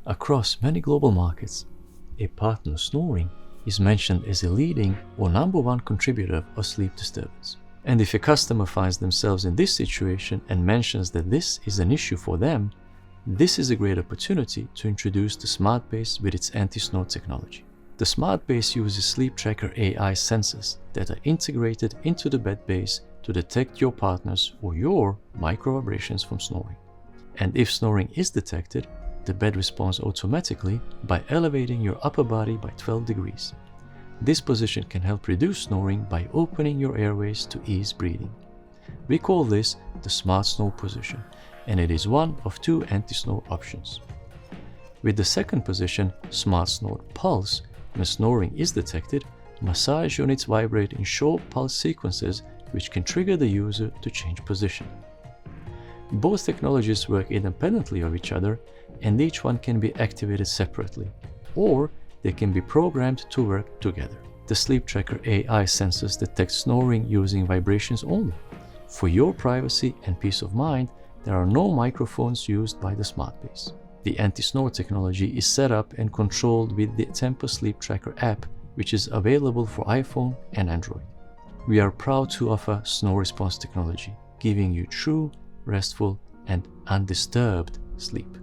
Across many global markets, a partner snoring is mentioned as a leading or number one contributor of sleep disturbance. And if a customer finds themselves in this situation and mentions that this is an issue for them, this is a great opportunity to introduce the SmartBase with its anti-snore technology. The SmartBase uses sleep tracker AI sensors that are integrated into the bed base to detect your partner's or your micro vibrations from snoring. And if snoring is detected, the bed responds automatically by elevating your upper body by 12 degrees. This position can help reduce snoring by opening your airways to ease breathing. We call this the Smart Snore Position, and it is one of two anti-snore options. With the second position, Smart Snore Pulse, when snoring is detected, massage units vibrate in short pulse sequences which can trigger the user to change position. Both technologies work independently of each other, and each one can be activated separately, or they can be programmed to work together. The sleep tracker AI sensors detect snoring using vibrations only. For your privacy and peace of mind, there are no microphones used by the SmartBase. The anti-snore technology is set up and controlled with the TEMPUR Sleep Tracker app, which is available for iPhone and Android. We are proud to offer snore response technology, giving you true, restful, and undisturbed sleep.